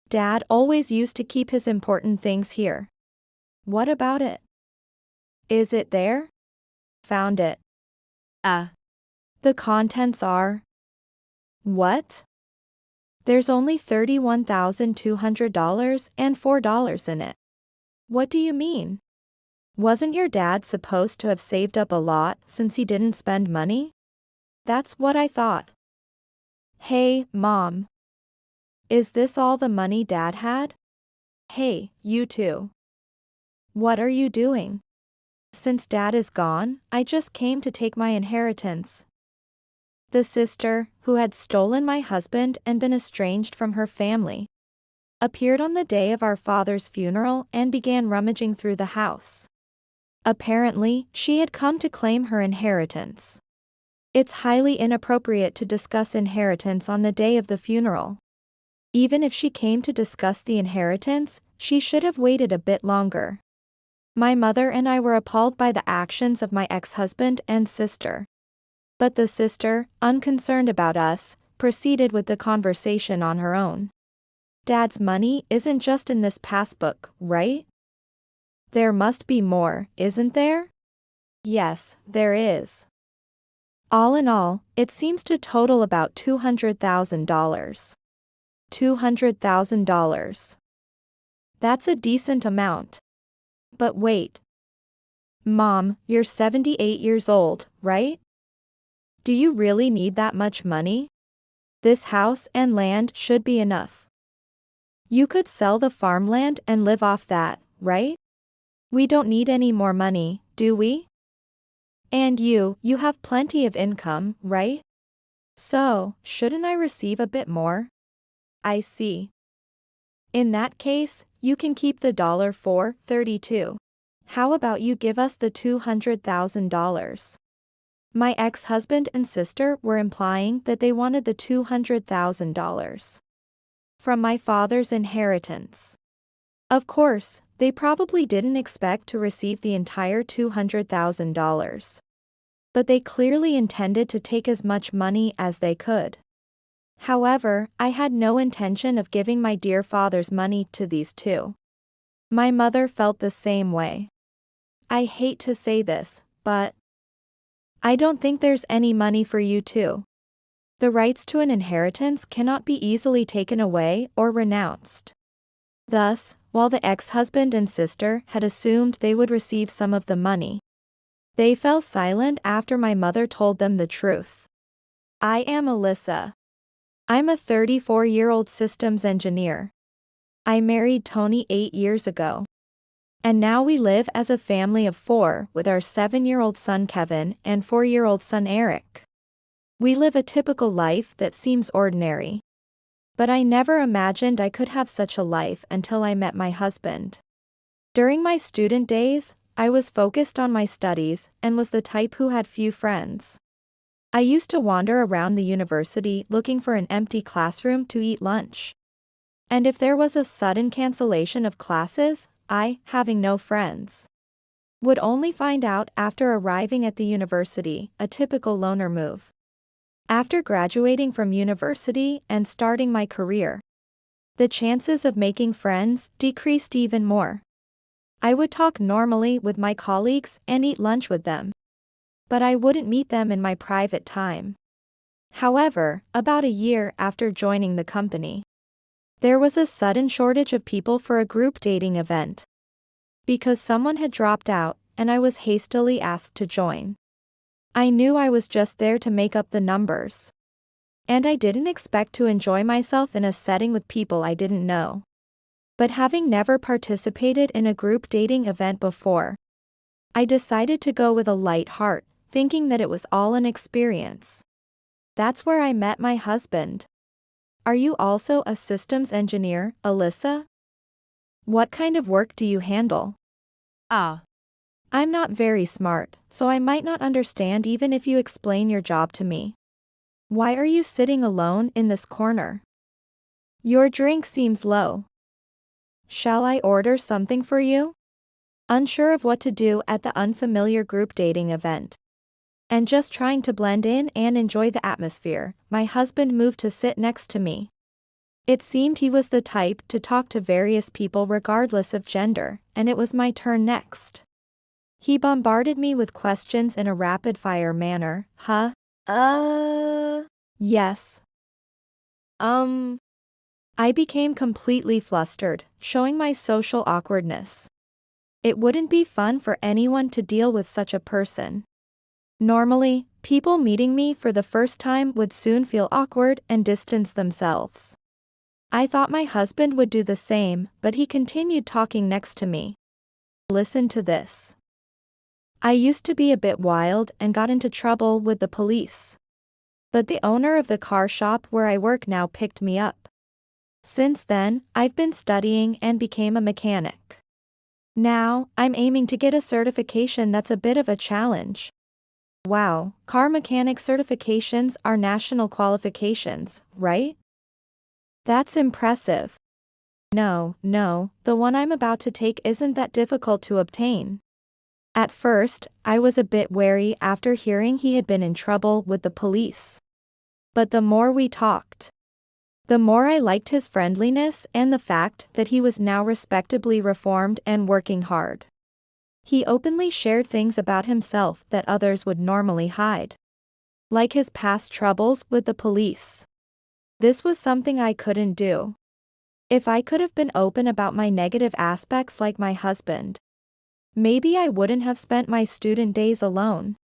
Dad always used to keep his important things here. What about it? Is it there? Found it. The contents are. What? There's only $31,200 and $4 in it. What do you mean? Wasn't your dad supposed to have saved up a lot since he didn't spend money? That's what I thought. Hey, Mom. Is this all the money Dad had? Hey, you two. What are you doing? Since Dad is gone, I just came to take my inheritance. The sister, who had stolen my husband and been estranged from her family, appeared on the day of our father's funeral and began rummaging through the house. Apparently, she had come to claim her inheritance. It's highly inappropriate to discuss inheritance on the day of the funeral. Even if she came to discuss the inheritance, she should have waited a bit longer. My mother and I were appalled by the actions of my ex-husband and sister. But the sister, unconcerned about us, proceeded with the conversation on her own. Dad's money isn't just in this passbook, right? There must be more, isn't there? Yes, there is. All in all, it seems to total about $200,000. $200,000. That's a decent amount. But wait. Mom, you're 78 years old, right? Do you really need that much money? This house and land should be enough. You could sell the farmland and live off that, right? We don't need any more money, do we? And you have plenty of income, right? So, shouldn't I receive a bit more? I see. In that case, you can keep the $432. How about you give us the $200,000? My ex-husband and sister were implying that they wanted the $200,000 from my father's inheritance. Of course, they probably didn't expect to receive the entire $200,000. But they clearly intended to take as much money as they could. However, I had no intention of giving my dear father's money to these two. My mother felt the same way. I hate to say this, but I don't think there's any money for you two. The rights to an inheritance cannot be easily taken away or renounced. Thus, while the ex-husband and sister had assumed they would receive some of the money, they fell silent after my mother told them the truth. I am Alyssa. I'm a 34-year-old systems engineer. I married Tony 8 years ago. And now we live as a family of 4 with our 7-year-old son Kevin and 4-year-old son Eric. We live a typical life that seems ordinary. But I never imagined I could have such a life until I met my husband. During my student days, I was focused on my studies and was the type who had few friends. I used to wander around the university looking for an empty classroom to eat lunch. And if there was a sudden cancellation of classes, I, having no friends, would only find out after arriving at the university, a typical loner move. After graduating from university and starting my career, the chances of making friends decreased even more. I would talk normally with my colleagues and eat lunch with them, but I wouldn't meet them in my private time. However, about a year after joining the company, there was a sudden shortage of people for a group dating event. Because someone had dropped out, and I was hastily asked to join. I knew I was just there to make up the numbers. And I didn't expect to enjoy myself in a setting with people I didn't know. But having never participated in a group dating event before, I decided to go with a light heart, thinking that it was all an experience. That's where I met my husband. Are you also a systems engineer, Alyssa? What kind of work do you handle? I'm not very smart, so I might not understand even if you explain your job to me. Why are you sitting alone in this corner? Your drink seems low. Shall I order something for you? Unsure of what to do at the unfamiliar group dating event, and just trying to blend in and enjoy the atmosphere, my husband moved to sit next to me. It seemed he was the type to talk to various people regardless of gender, and it was my turn next. He bombarded me with questions in a rapid-fire manner. Huh? Yes. I became completely flustered, showing my social awkwardness. It wouldn't be fun for anyone to deal with such a person. Normally, people meeting me for the first time would soon feel awkward and distance themselves. I thought my husband would do the same, but he continued talking next to me. Listen to this. I used to be a bit wild and got into trouble with the police. But the owner of the car shop where I work now picked me up. Since then, I've been studying and became a mechanic. Now, I'm aiming to get a certification that's a bit of a challenge. Wow, car mechanic certifications are national qualifications, right? That's impressive. No, the one I'm about to take isn't that difficult to obtain. At first, I was a bit wary after hearing he had been in trouble with the police. But the more we talked, the more I liked his friendliness and the fact that he was now respectably reformed and working hard. He openly shared things about himself that others would normally hide. Like his past troubles with the police. This was something I couldn't do. If I could have been open about my negative aspects like my husband, maybe I wouldn't have spent my student days alone.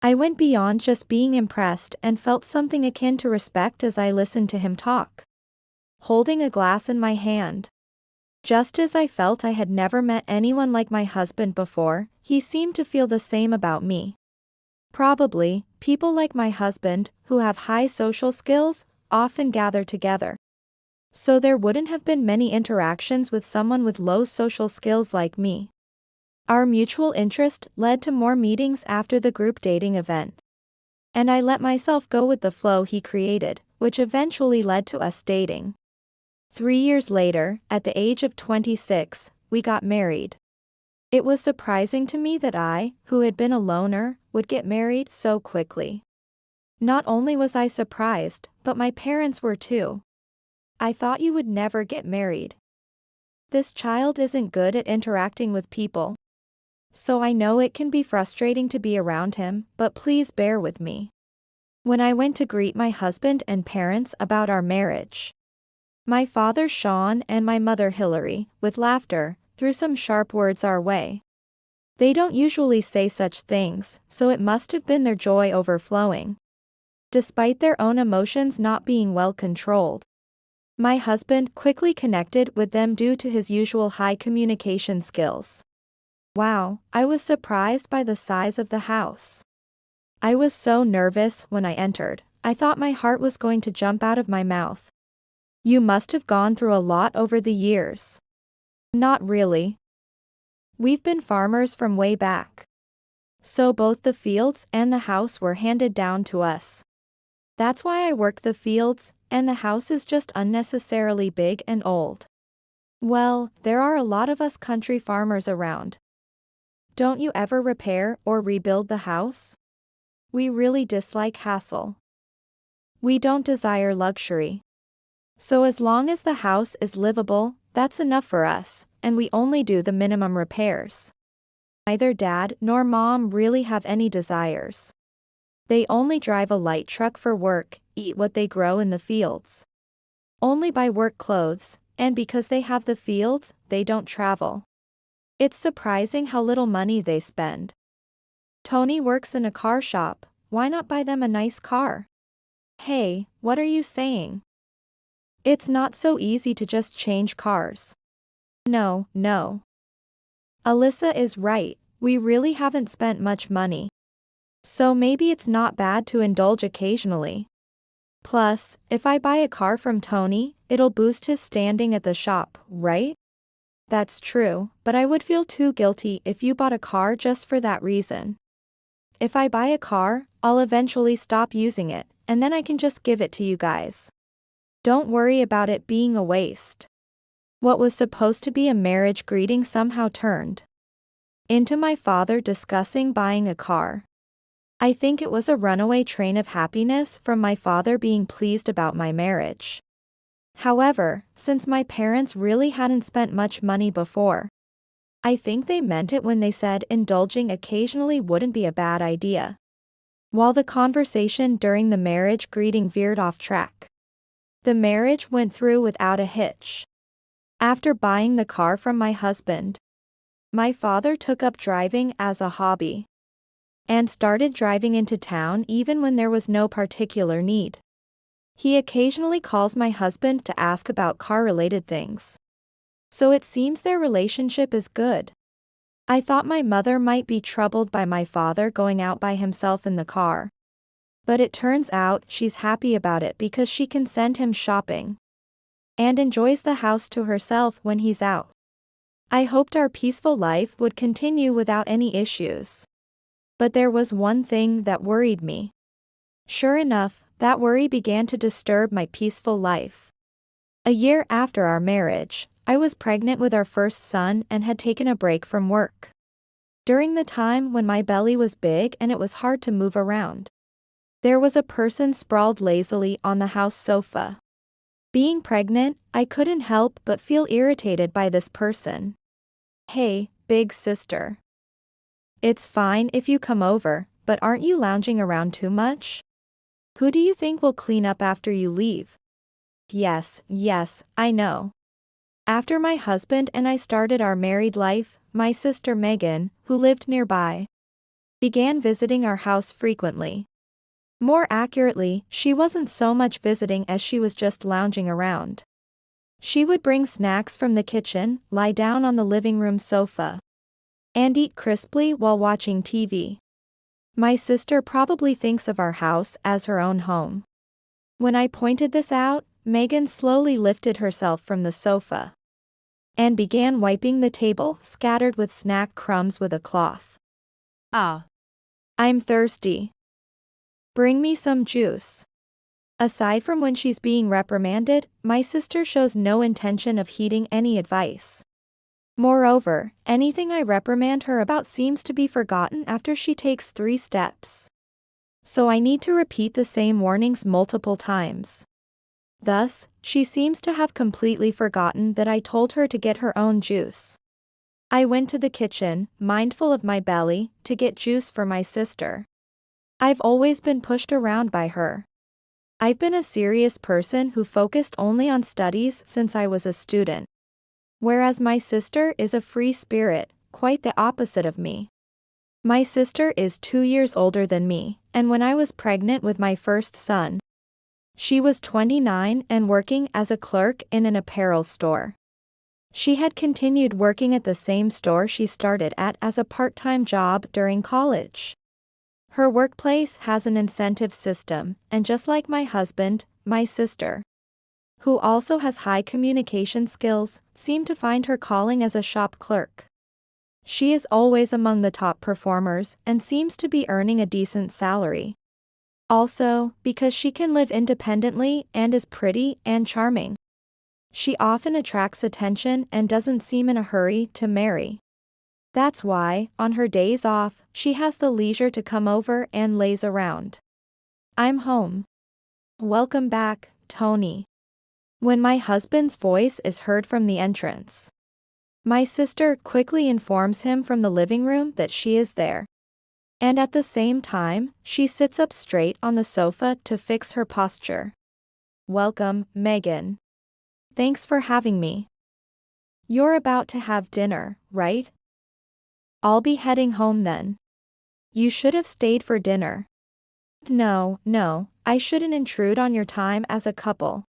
I went beyond just being impressed and felt something akin to respect as I listened to him talk. Holding a glass in my hand. Just as I felt I had never met anyone like my husband before, he seemed to feel the same about me. Probably, people like my husband, who have high social skills, often gather together. So there wouldn't have been many interactions with someone with low social skills like me. Our mutual interest led to more meetings after the group dating event. And I let myself go with the flow he created, which eventually led to us dating. 3 years later, at the age of 26, we got married. It was surprising to me that I, who had been a loner, would get married so quickly. Not only was I surprised, but my parents were too. I thought you would never get married. This child isn't good at interacting with people. So I know it can be frustrating to be around him, but please bear with me. When I went to greet my husband and parents about our marriage, my father Sean and my mother Hillary, with laughter, threw some sharp words our way. They don't usually say such things, so it must have been their joy overflowing. Despite their own emotions not being well controlled, my husband quickly connected with them due to his usual high communication skills. Wow, I was surprised by the size of the house. I was so nervous when I entered, I thought my heart was going to jump out of my mouth. You must have gone through a lot over the years. Not really. We've been farmers from way back. So both the fields and the house were handed down to us. That's why I work the fields, and the house is just unnecessarily big and old. Well, there are a lot of us country farmers around. Don't you ever repair or rebuild the house? We really dislike hassle. We don't desire luxury. So as long as the house is livable, that's enough for us, and we only do the minimum repairs. Neither Dad nor Mom really have any desires. They only drive a light truck for work, eat what they grow in the fields. Only buy work clothes, and because they have the fields, they don't travel. It's surprising how little money they spend. Tony works in a car shop, why not buy them a nice car? Hey, what are you saying? It's not so easy to just change cars. No. Alyssa is right, we really haven't spent much money. So maybe it's not bad to indulge occasionally. Plus, if I buy a car from Tony, it'll boost his standing at the shop, right? That's true, but I would feel too guilty if you bought a car just for that reason. If I buy a car, I'll eventually stop using it, and then I can just give it to you guys. Don't worry about it being a waste. What was supposed to be a marriage greeting somehow turned into my father discussing buying a car. I think it was a runaway train of happiness from my father being pleased about my marriage. However, since my parents really hadn't spent much money before, I think they meant it when they said indulging occasionally wouldn't be a bad idea. While the conversation during the marriage greeting veered off track, the marriage went through without a hitch. After buying the car from my husband, my father took up driving as a hobby and started driving into town even when there was no particular need. He occasionally calls my husband to ask about car-related things. So it seems their relationship is good. I thought my mother might be troubled by my father going out by himself in the car. But it turns out she's happy about it because she can send him shopping and enjoys the house to herself when he's out. I hoped our peaceful life would continue without any issues. But there was one thing that worried me. Sure enough, that worry began to disturb my peaceful life. A year after our marriage, I was pregnant with our first son and had taken a break from work. During the time when my belly was big and it was hard to move around, there was a person sprawled lazily on the house sofa. Being pregnant, I couldn't help but feel irritated by this person. Hey, big sister. It's fine if you come over, but aren't you lounging around too much? Who do you think will clean up after you leave? Yes, I know. After my husband and I started our married life, my sister Megan, who lived nearby, began visiting our house frequently. More accurately, she wasn't so much visiting as she was just lounging around. She would bring snacks from the kitchen, lie down on the living room sofa, and eat crisply while watching TV. My sister probably thinks of our house as her own home. When I pointed this out, Megan slowly lifted herself from the sofa and began wiping the table scattered with snack crumbs with a cloth. I'm thirsty. Bring me some juice. Aside from when she's being reprimanded, my sister shows no intention of heeding any advice. Moreover, anything I reprimand her about seems to be forgotten after she takes 3 steps. So I need to repeat the same warnings multiple times. Thus, she seems to have completely forgotten that I told her to get her own juice. I went to the kitchen, mindful of my belly, to get juice for my sister. I've always been pushed around by her. I've been a serious person who focused only on studies since I was a student. Whereas my sister is a free spirit, quite the opposite of me. My sister is 2 years older than me, and when I was pregnant with my first son, she was 29 and working as a clerk in an apparel store. She had continued working at the same store she started at as a part-time job during college. Her workplace has an incentive system, and just like my husband, my sister, who also has high communication skills, seemed to find her calling as a shop clerk. She is always among the top performers and seems to be earning a decent salary. Also, because she can live independently and is pretty and charming, she often attracts attention and doesn't seem in a hurry to marry. That's why, on her days off, she has the leisure to come over and laze around. I'm home. Welcome back, Tony. When my husband's voice is heard from the entrance, my sister quickly informs him from the living room that she is there. And at the same time, she sits up straight on the sofa to fix her posture. Welcome, Megan. Thanks for having me. You're about to have dinner, right? I'll be heading home then. You should have stayed for dinner. No, I shouldn't intrude on your time as a couple.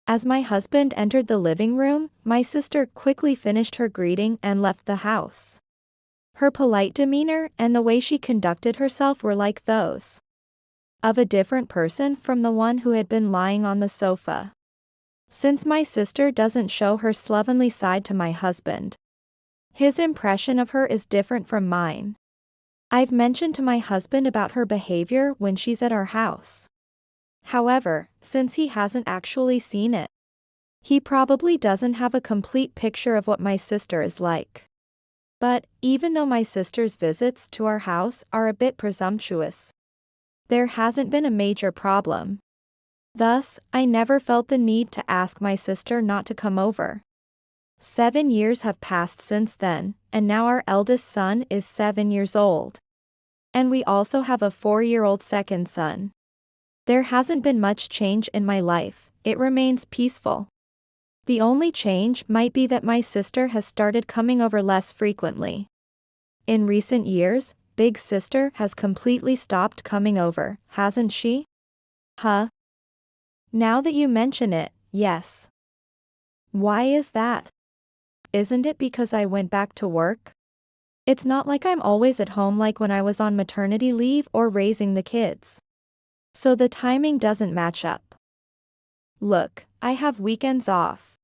As my husband entered the living room, my sister quickly finished her greeting and left the house. Her polite demeanor and the way she conducted herself were like those of a different person from the one who had been lying on the sofa. Since my sister doesn't show her slovenly side to my husband, his impression of her is different from mine. I've mentioned to my husband about her behavior when she's at our house. However, since he hasn't actually seen it, he probably doesn't have a complete picture of what my sister is like. But, even though my sister's visits to our house are a bit presumptuous, there hasn't been a major problem. Thus, I never felt the need to ask my sister not to come over. 7 years have passed since then, and now our eldest son is 7 years old. And we also have a 4-year-old second son. There hasn't been much change in my life, it remains peaceful. The only change might be that my sister has started coming over less frequently. In recent years, Big Sister has completely stopped coming over, hasn't she? Huh? Now that you mention it, yes. Why is that? Isn't it because I went back to work? It's not like I'm always at home like when I was on maternity leave or raising the kids. So the timing doesn't match up. Look, I have weekends off.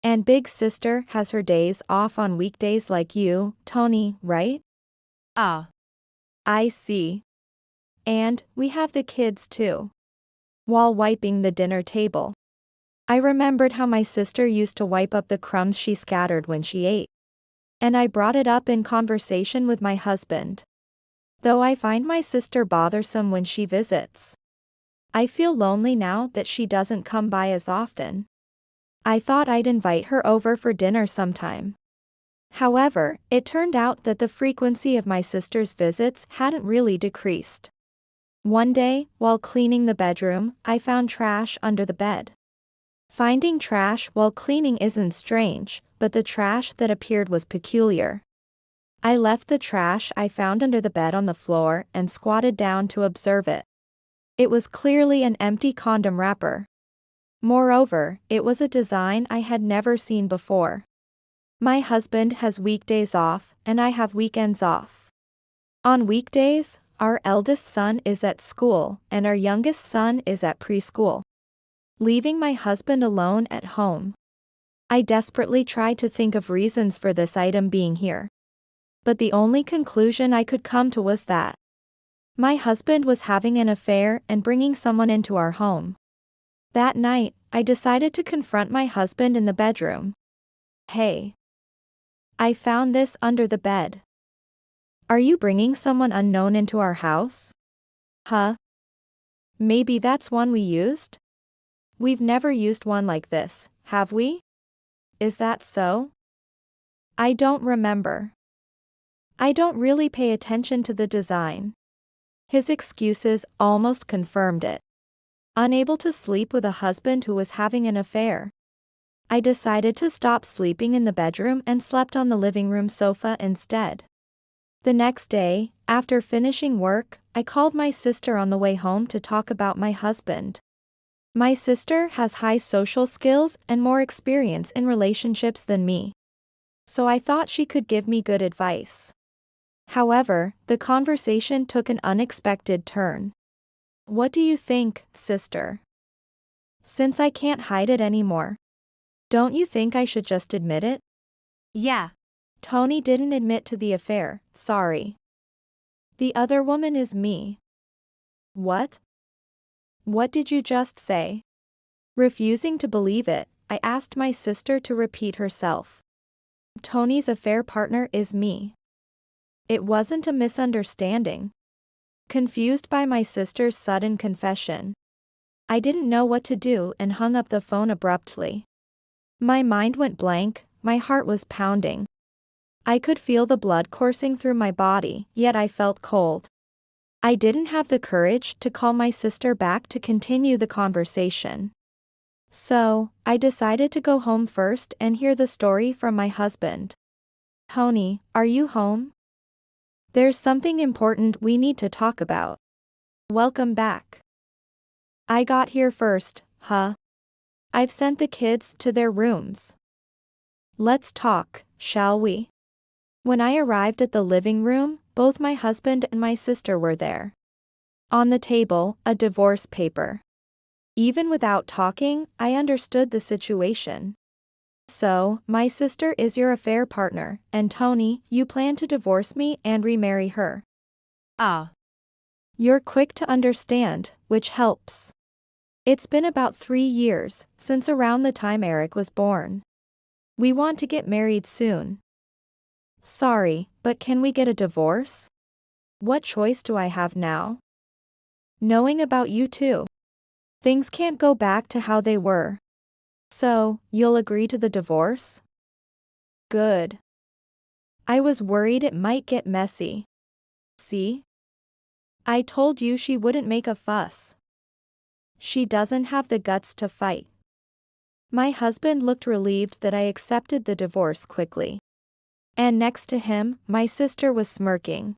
And Big Sister has her days off on weekdays like you, Tony, right? Ah. I see. And we have the kids too. While wiping the dinner table, I remembered how my sister used to wipe up the crumbs she scattered when she ate. And I brought it up in conversation with my husband. Though I find my sister bothersome when she visits. I feel lonely now that she doesn't come by as often. I thought I'd invite her over for dinner sometime. However, it turned out that the frequency of my sister's visits hadn't really decreased. One day, while cleaning the bedroom, I found trash under the bed. Finding trash while cleaning isn't strange, but the trash that appeared was peculiar. I left the trash I found under the bed on the floor and squatted down to observe it. It was clearly an empty condom wrapper. Moreover, it was a design I had never seen before. My husband has weekdays off, and I have weekends off. On weekdays, our eldest son is at school, and our youngest son is at preschool. Leaving my husband alone at home. I desperately tried to think of reasons for this item being here. But the only conclusion I could come to was that my husband was having an affair and bringing someone into our home. That night, I decided to confront my husband in the bedroom. Hey. I found this under the bed. Are you bringing someone unknown into our house? Huh? Maybe that's one we used? We've never used one like this, have we? Is that so? I don't remember. I don't really pay attention to the design. His excuses almost confirmed it. Unable to sleep with a husband who was having an affair. I decided to stop sleeping in the bedroom and slept on the living room sofa instead. The next day, after finishing work, I called my sister on the way home to talk about my husband. My sister has high social skills and more experience in relationships than me. So I thought she could give me good advice. However, the conversation took an unexpected turn. What do you think, sister? Since I can't hide it anymore, don't you think I should just admit it? Yeah. Tony didn't admit to the affair, sorry. The other woman is me. What? What did you just say? Refusing to believe it, I asked my sister to repeat herself. Tony's affair partner is me. It wasn't a misunderstanding. Confused by my sister's sudden confession, I didn't know what to do and hung up the phone abruptly. My mind went blank, my heart was pounding. I could feel the blood coursing through my body, yet I felt cold. I didn't have the courage to call my sister back to continue the conversation. So, I decided to go home first and hear the story from my husband. Tony, are you home? There's something important we need to talk about. Welcome back. I got here first, huh? I've sent the kids to their rooms. Let's talk, shall we? When I arrived at the living room, both my husband and my sister were there. On the table, a divorce paper. Even without talking, I understood the situation. So, my sister is your affair partner, and Tony, you plan to divorce me and remarry her. Ah. You're quick to understand, which helps. It's been about 3 years, since around the time Eric was born. We want to get married soon. Sorry, but can we get a divorce? What choice do I have now? Knowing about you too. Things can't go back to how they were. So, you'll agree to the divorce? Good. I was worried it might get messy. See? I told you she wouldn't make a fuss. She doesn't have the guts to fight. My husband looked relieved that I accepted the divorce quickly. And next to him, my sister was smirking.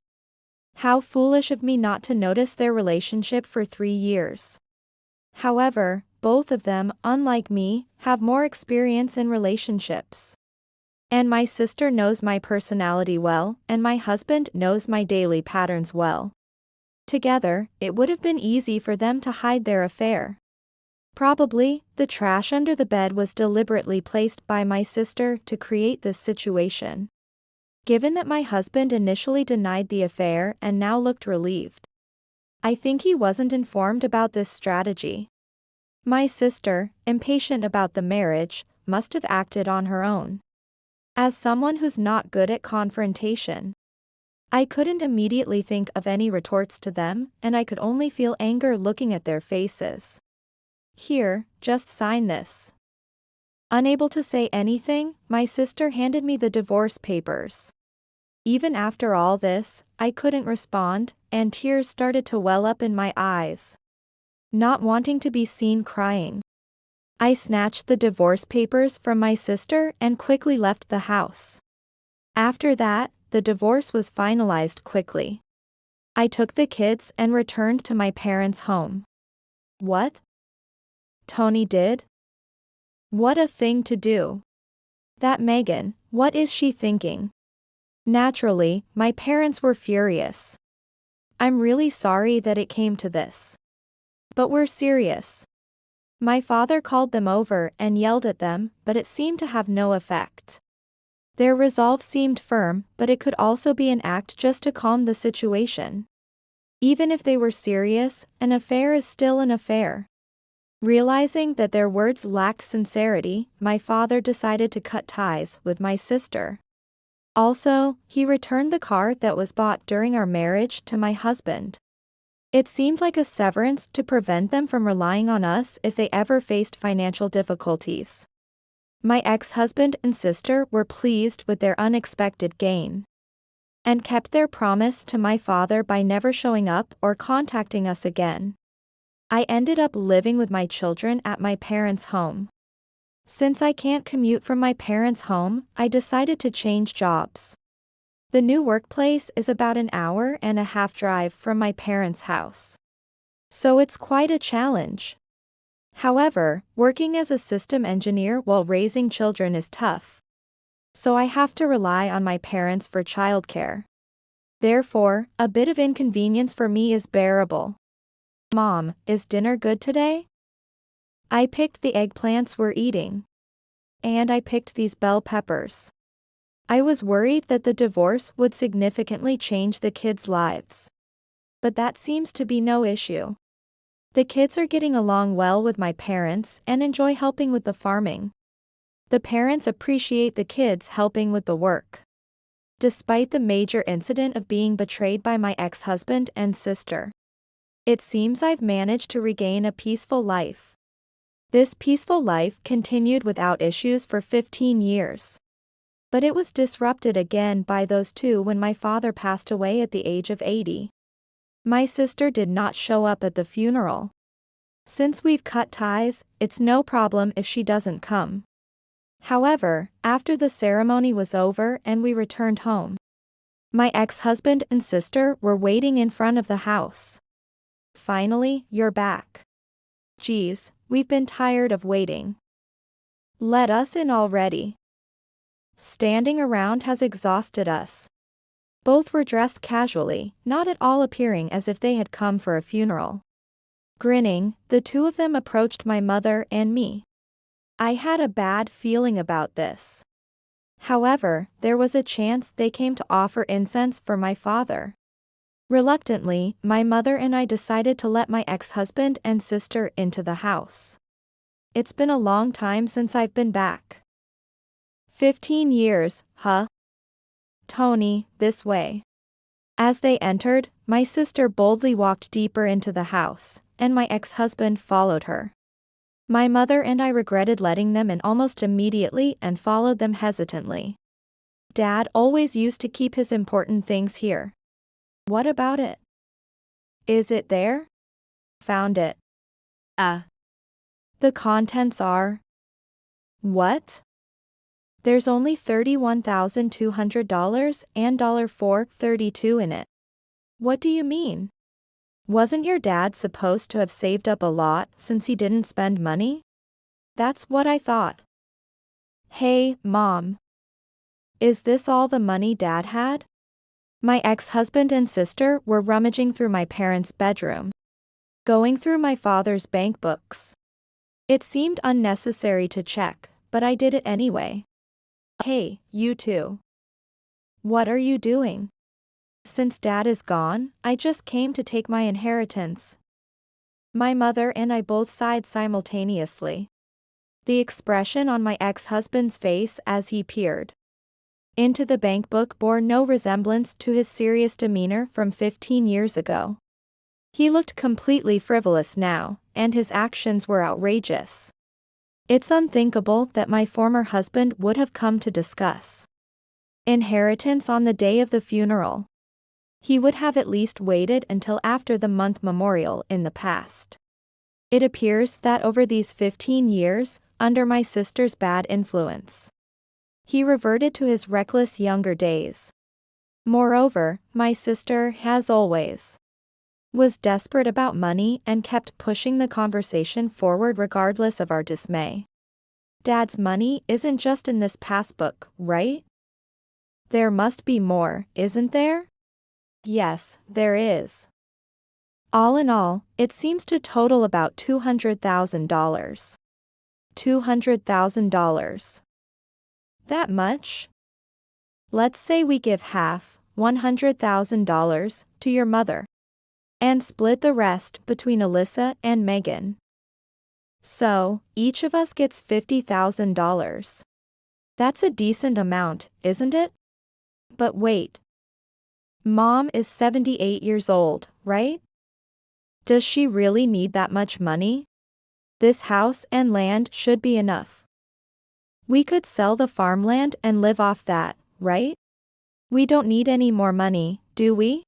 How foolish of me not to notice their relationship for 3 years. However, both of them, unlike me, have more experience in relationships. And my sister knows my personality well, and my husband knows my daily patterns well. Together, it would have been easy for them to hide their affair. Probably, the trash under the bed was deliberately placed by my sister to create this situation. Given that my husband initially denied the affair and now looked relieved, I think he wasn't informed about this strategy. My sister, impatient about the marriage, must have acted on her own. As someone who's not good at confrontation, I couldn't immediately think of any retorts to them, and I could only feel anger looking at their faces. Here, just sign this. Unable to say anything, my sister handed me the divorce papers. Even after all this, I couldn't respond, and tears started to well up in my eyes. Not wanting to be seen crying, I snatched the divorce papers from my sister and quickly left the house. After that, the divorce was finalized quickly. I took the kids and returned to my parents' home. What? Tony did? What a thing to do. That Megan, what is she thinking? Naturally, my parents were furious. I'm really sorry that it came to this. But we're serious. My father called them over and yelled at them, but it seemed to have no effect. Their resolve seemed firm, but it could also be an act just to calm the situation. Even if they were serious, an affair is still an affair. Realizing that their words lacked sincerity, my father decided to cut ties with my sister. Also, he returned the car that was bought during our marriage to my husband. It seemed like a severance to prevent them from relying on us if they ever faced financial difficulties. My ex-husband and sister were pleased with their unexpected gain, and kept their promise to my father by never showing up or contacting us again. I ended up living with my children at my parents' home. Since I can't commute from my parents' home, I decided to change jobs. The new workplace is about an hour-and-a-half drive from my parents' house. So it's quite a challenge. However, working as a system engineer while raising children is tough. So I have to rely on my parents for childcare. Therefore, a bit of inconvenience for me is bearable. Mom, is dinner good today? I picked the eggplants we're eating. And I picked these bell peppers. I was worried that the divorce would significantly change the kids' lives. But that seems to be no issue. The kids are getting along well with my parents and enjoy helping with the farming. The parents appreciate the kids helping with the work. Despite the major incident of being betrayed by my ex-husband and sister, it seems I've managed to regain a peaceful life. This peaceful life continued without issues for 15 years. But it was disrupted again by those two when my father passed away at the age of 80. My sister did not show up at the funeral. Since we've cut ties, it's no problem if she doesn't come. However, after the ceremony was over and we returned home, my ex-husband and sister were waiting in front of the house. Finally, you're back. Geez, we've been tired of waiting. Let us in already. Standing around has exhausted us. Both were dressed casually, not at all appearing as if they had come for a funeral. Grinning, the two of them approached my mother and me. I had a bad feeling about this. However, there was a chance they came to offer incense for my father. Reluctantly, my mother and I decided to let my ex-husband and sister into the house. It's been a long time since I've been back. 15 years, huh? Tony, this way. As they entered, my sister boldly walked deeper into the house, and my ex-husband followed her. My mother and I regretted letting them in almost immediately and followed them hesitantly. Dad always used to keep his important things here. What about it? Is it there? Found it. The contents are... What? There's only $31,200 and $4.32 in it. What do you mean? Wasn't your dad supposed to have saved up a lot since he didn't spend money? That's what I thought. Hey, Mom. Is this all the money Dad had? My ex-husband and sister were rummaging through my parents' bedroom, going through my father's bank books. It seemed unnecessary to check, but I did it anyway. Hey, you two. What are you doing? Since Dad is gone, I just came to take my inheritance. My mother and I both sighed simultaneously. The expression on my ex-husband's face as he peered into the bank book bore no resemblance to his serious demeanor from 15 years ago. He looked completely frivolous now, and his actions were outrageous. It's unthinkable that my former husband would have come to discuss inheritance on the day of the funeral. He would have at least waited until after the month memorial in the past. It appears that over these 15 years, under my sister's bad influence, he reverted to his reckless younger days. Moreover, my sister, as always, was desperate about money and kept pushing the conversation forward regardless of our dismay. Dad's money isn't just in this passbook, right? There must be more, isn't there? Yes, there is. All in all, it seems to total about $200,000. $200,000. That much? Let's say we give half, $100,000, to your mother, and split the rest between Alyssa and Megan. So, each of us gets $50,000. That's a decent amount, isn't it? But wait. Mom is 78 years old, right? Does she really need that much money? This house and land should be enough. We could sell the farmland and live off that, right? We don't need any more money, do we?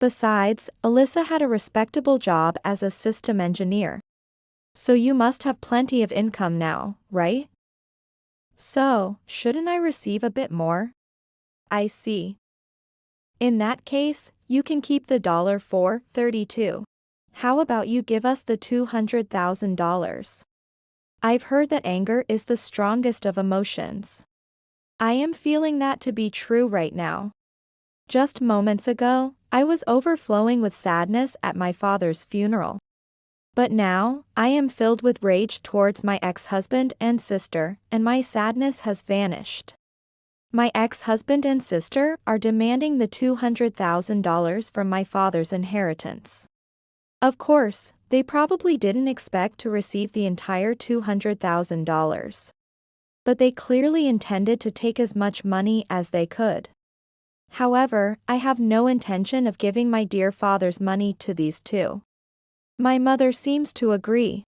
Besides, Alyssa had a respectable job as a system engineer. So you must have plenty of income now, right? So, shouldn't I receive a bit more? I see. In that case, you can keep the $4.32. How about you give us the $200,000? I've heard that anger is the strongest of emotions. I am feeling that to be true right now. Just moments ago, I was overflowing with sadness at my father's funeral. But now, I am filled with rage towards my ex-husband and sister, and my sadness has vanished. My ex-husband and sister are demanding the $200,000 from my father's inheritance. Of course, they probably didn't expect to receive the entire $200,000. But they clearly intended to take as much money as they could. However, I have no intention of giving my dear father's money to these two. My mother seems to agree.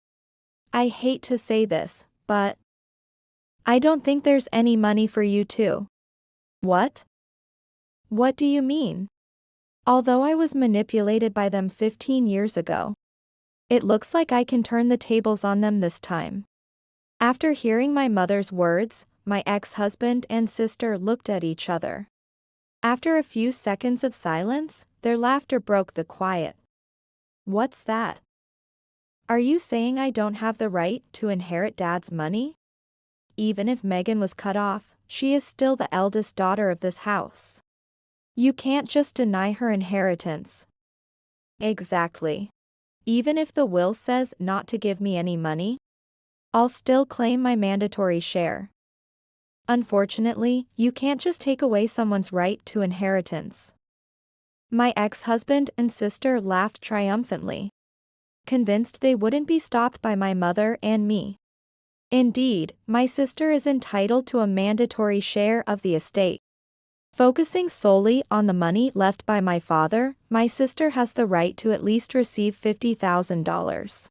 I hate to say this, but I don't think there's any money for you too. What? What do you mean? Although I was manipulated by them 15 years ago, it looks like I can turn the tables on them this time. After hearing my mother's words, my ex-husband and sister looked at each other. After a few seconds of silence, their laughter broke the quiet. What's that? Are you saying I don't have the right to inherit Dad's money? Even if Megan was cut off, she is still the eldest daughter of this house. You can't just deny her inheritance. Exactly. Even if the will says not to give me any money, I'll still claim my mandatory share. Unfortunately, you can't just take away someone's right to inheritance. My ex-husband and sister laughed triumphantly, convinced they wouldn't be stopped by my mother and me. Indeed, my sister is entitled to a mandatory share of the estate. Focusing solely on the money left by my father, my sister has the right to at least receive $50,000.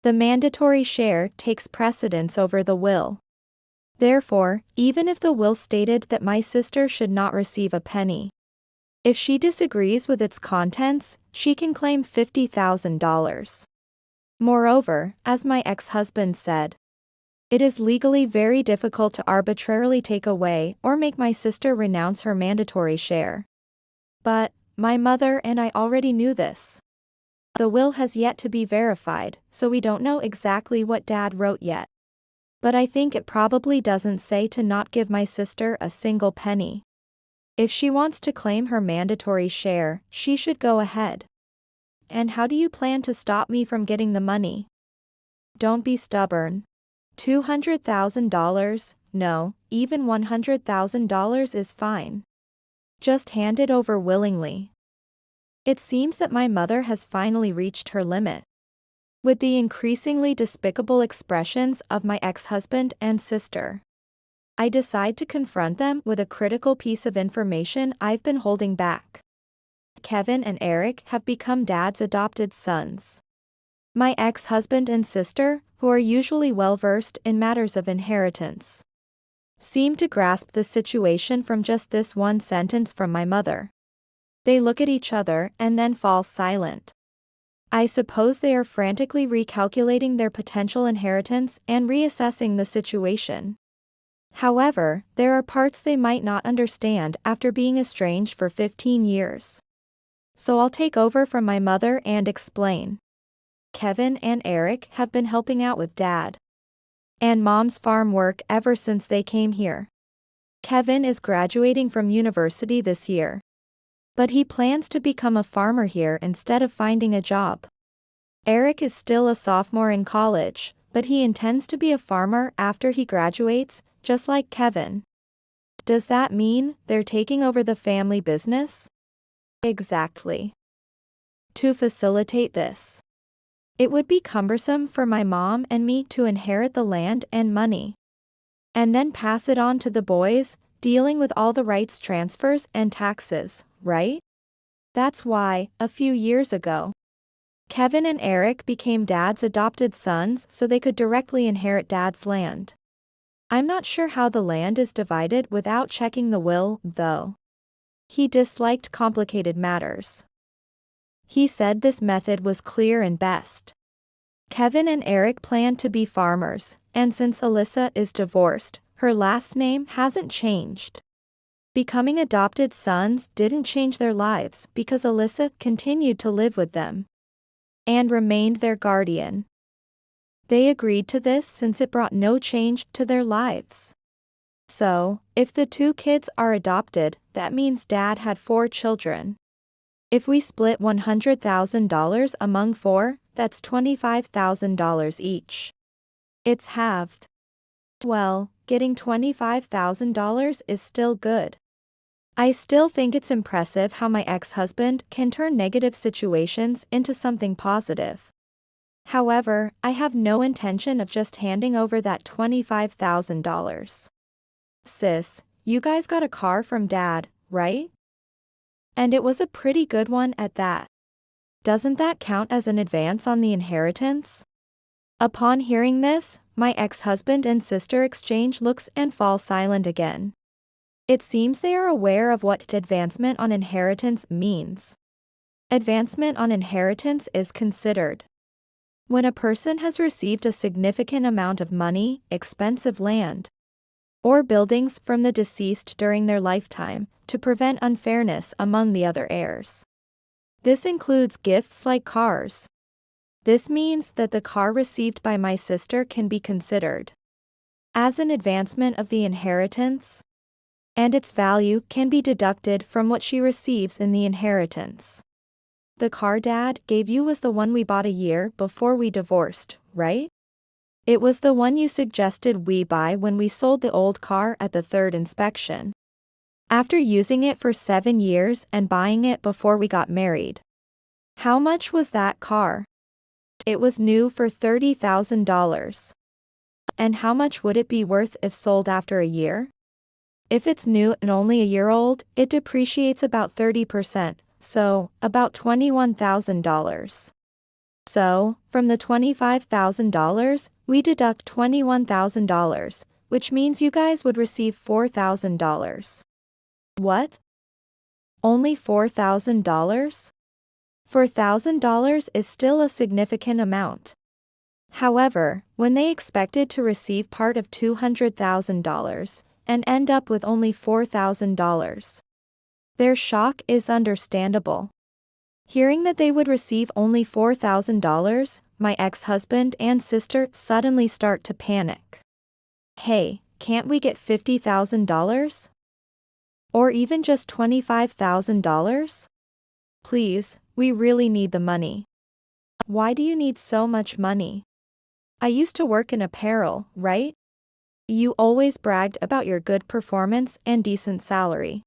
The mandatory share takes precedence over the will. Therefore, even if the will stated that my sister should not receive a penny, if she disagrees with its contents, she can claim $50,000. Moreover, as my ex-husband said, it is legally very difficult to arbitrarily take away or make my sister renounce her mandatory share. But, my mother and I already knew this. The will has yet to be verified, so we don't know exactly what Dad wrote yet. But I think it probably doesn't say to not give my sister a single penny. If she wants to claim her mandatory share, she should go ahead. And how do you plan to stop me from getting the money? Don't be stubborn. $200,000, no, even $100,000 is fine. Just hand it over willingly. It seems that my mother has finally reached her limit. With the increasingly despicable expressions of my ex-husband and sister, I decide to confront them with a critical piece of information I've been holding back. Kevin and Eric have become Dad's adopted sons. My ex-husband and sister, who are usually well-versed in matters of inheritance, seem to grasp the situation from just this one sentence from my mother. They look at each other and then fall silent. I suppose they are frantically recalculating their potential inheritance and reassessing the situation. However, there are parts they might not understand after being estranged for 15 years. So I'll take over from my mother and explain. Kevin and Eric have been helping out with Dad and Mom's farm work ever since they came here. Kevin is graduating from university this year, but he plans to become a farmer here instead of finding a job. Eric is still a sophomore in college, but he intends to be a farmer after he graduates, just like Kevin. Does that mean they're taking over the family business? Exactly. To facilitate this, it would be cumbersome for my mom and me to inherit the land and money, and then pass it on to the boys, dealing with all the rights transfers and taxes, right? That's why, a few years ago, Kevin and Eric became Dad's adopted sons so they could directly inherit Dad's land. I'm not sure how the land is divided without checking the will, though. He disliked complicated matters. He said this method was clear and best. Kevin and Eric plan to be farmers, and since Alyssa is divorced, her last name hasn't changed. Becoming adopted sons didn't change their lives because Alyssa continued to live with them and remained their guardian. They agreed to this since it brought no change to their lives. So, if the two kids are adopted, that means Dad had 4 children. If we split $100,000 among 4, that's $25,000 each. It's halved. Well, getting $25,000 is still good. I still think it's impressive how my ex-husband can turn negative situations into something positive. However, I have no intention of just handing over that $25,000. Sis, you guys got a car from Dad, right? And it was a pretty good one at that. Doesn't that count as an advance on the inheritance? Upon hearing this, my ex-husband and sister exchange looks and fall silent again. It seems they are aware of what advancement on inheritance means. Advancement on inheritance is considered when a person has received a significant amount of money, expensive land, or buildings from the deceased during their lifetime, to prevent unfairness among the other heirs. This includes gifts like cars. This means that the car received by my sister can be considered as an advancement of the inheritance, and its value can be deducted from what she receives in the inheritance. The car Dad gave you was the one we bought a year before we divorced, right? It was the one you suggested we buy when we sold the old car at the 3rd inspection. After using it for 7 years and buying it before we got married. How much was that car? It was new for $30,000. And how much would it be worth if sold after a year? If it's new and only a year old, it depreciates about 30%, so about $21,000. So, from the $25,000, we deduct $21,000, which means you guys would receive $4,000. What? Only $4,000? $4,000 is still a significant amount. However, when they expected to receive part of $200,000 and end up with only $4,000, their shock is understandable. Hearing that they would receive only $4,000, my ex-husband and sister suddenly start to panic. Hey, can't we get $50,000? Or even just $25,000? Please, we really need the money. Why do you need so much money? I used to work in apparel, right? You always bragged about your good performance and decent salary.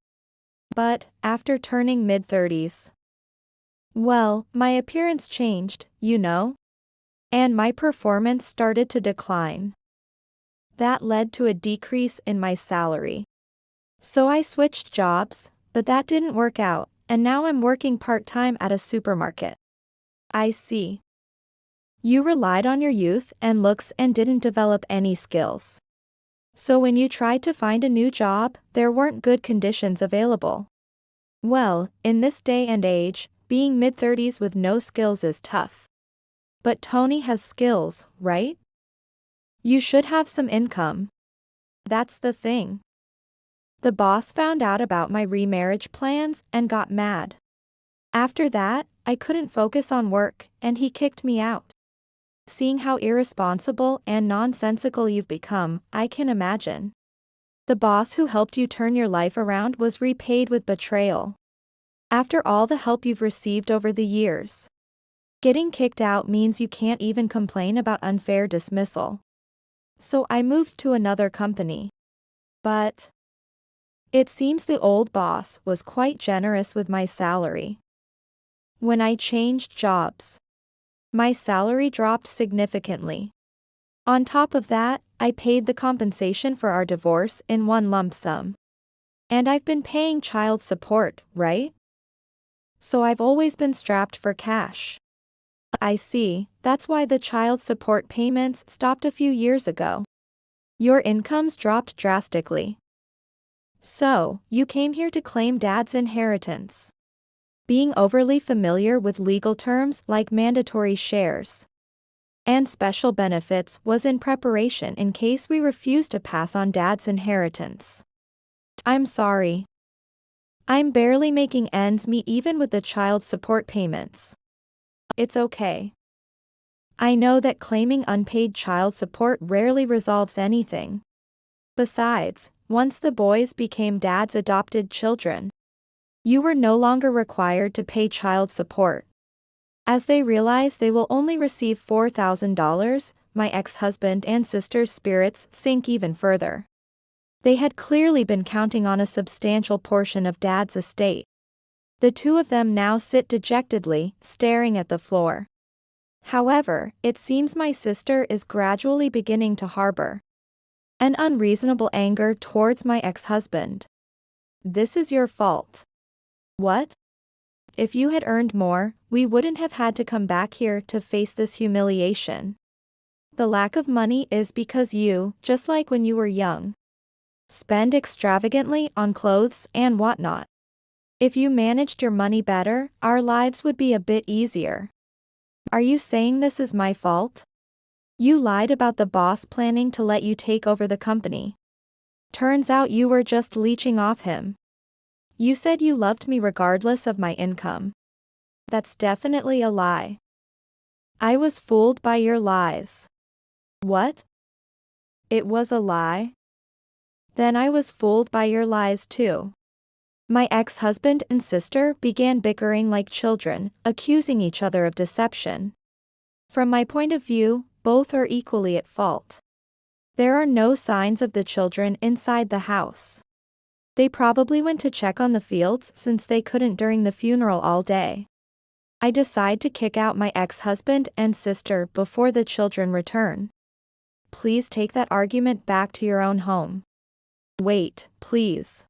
But, after turning mid-30s, well, my appearance changed, you know? And my performance started to decline. That led to a decrease in my salary. So I switched jobs, but that didn't work out, and now I'm working part-time at a supermarket. I see. You relied on your youth and looks and didn't develop any skills. So when you tried to find a new job, there weren't good conditions available. Well, in this day and age, being mid-30s with no skills is tough. But Tony has skills, right? You should have some income. That's the thing. The boss found out about my remarriage plans and got mad. After that, I couldn't focus on work, and he kicked me out. Seeing how irresponsible and nonsensical you've become, I can imagine. The boss who helped you turn your life around was repaid with betrayal. After all the help you've received over the years. Getting kicked out means you can't even complain about unfair dismissal. So I moved to another company. But it seems the old boss was quite generous with my salary. When I changed jobs, my salary dropped significantly. On top of that, I paid the compensation for our divorce in one lump sum. And I've been paying child support, right? So I've always been strapped for cash. I see, that's why the child support payments stopped a few years ago. Your incomes dropped drastically. So, you came here to claim dad's inheritance. Being overly familiar with legal terms like mandatory shares and special benefits was in preparation in case we refused to pass on dad's inheritance. I'm sorry. I'm barely making ends meet even with the child support payments. It's okay. I know that claiming unpaid child support rarely resolves anything. Besides, once the boys became dad's adopted children, you were no longer required to pay child support. As they realize they will only receive $4,000, my ex-husband and sister's spirits sink even further. They had clearly been counting on a substantial portion of dad's estate. The two of them now sit dejectedly, staring at the floor. However, it seems my sister is gradually beginning to harbor an unreasonable anger towards my ex-husband. This is your fault. What? If you had earned more, we wouldn't have had to come back here to face this humiliation. The lack of money is because you, just like when you were young, spend extravagantly on clothes and whatnot. If you managed your money better, our lives would be a bit easier. Are you saying this is my fault? You lied about the boss planning to let you take over the company. Turns out you were just leeching off him. You said you loved me regardless of my income. That's definitely a lie. I was fooled by your lies. What? It was a lie? Then I was fooled by your lies too. My ex-husband and sister began bickering like children, accusing each other of deception. From my point of view, both are equally at fault. There are no signs of the children inside the house. They probably went to check on the fields since they couldn't during the funeral all day. I decide to kick out my ex-husband and sister before the children return. Please take that argument back to your own home. Wait, please.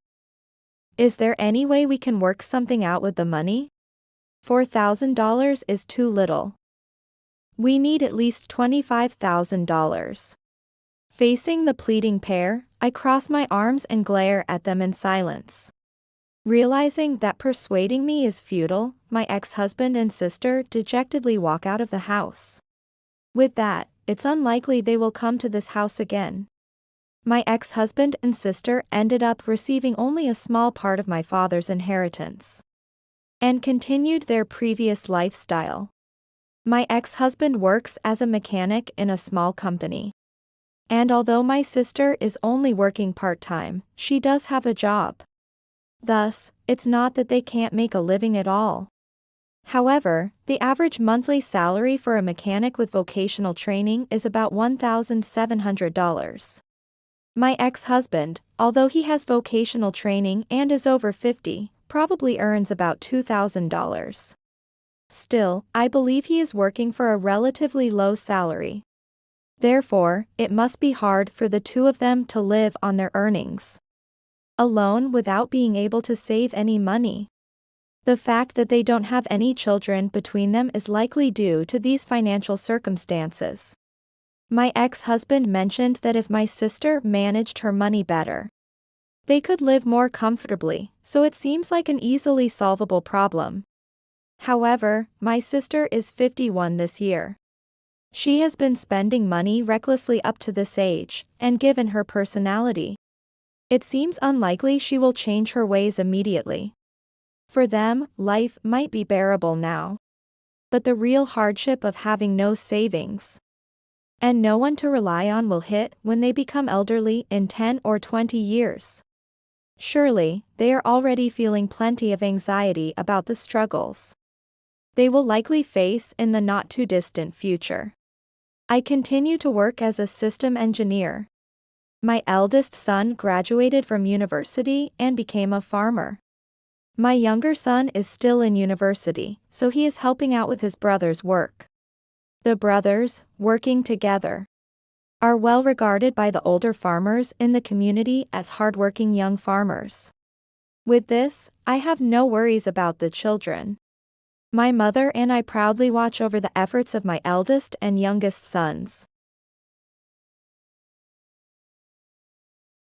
Is there any way we can work something out with the money? $4,000 is too little. We need at least $25,000. Facing the pleading pair, I cross my arms and glare at them in silence. Realizing that persuading me is futile, my ex-husband and sister dejectedly walk out of the house. With that, it's unlikely they will come to this house again. My ex-husband and sister ended up receiving only a small part of my father's inheritance and continued their previous lifestyle. My ex-husband works as a mechanic in a small company. And although my sister is only working part-time, she does have a job. Thus, it's not that they can't make a living at all. However, the average monthly salary for a mechanic with vocational training is about $1,700. My ex-husband, although he has vocational training and is over 50, probably earns about $2,000. Still, I believe he is working for a relatively low salary. Therefore, it must be hard for the two of them to live on their earnings alone without being able to save any money. The fact that they don't have any children between them is likely due to these financial circumstances. My ex-husband mentioned that if my sister managed her money better, they could live more comfortably, so it seems like an easily solvable problem. However, my sister is 51 this year. She has been spending money recklessly up to this age, and given her personality, it seems unlikely she will change her ways immediately. For them, life might be bearable now. But the real hardship of having no savings and no one to rely on will hit when they become elderly in 10 or 20 years. Surely, they are already feeling plenty of anxiety about the struggles they will likely face in the not-too-distant future. I continue to work as a system engineer. My eldest son graduated from university and became a farmer. My younger son is still in university, so he is helping out with his brother's work. The brothers, working together, are well regarded by the older farmers in the community as hardworking young farmers. With this, I have no worries about the children. My mother and I proudly watch over the efforts of my eldest and youngest sons.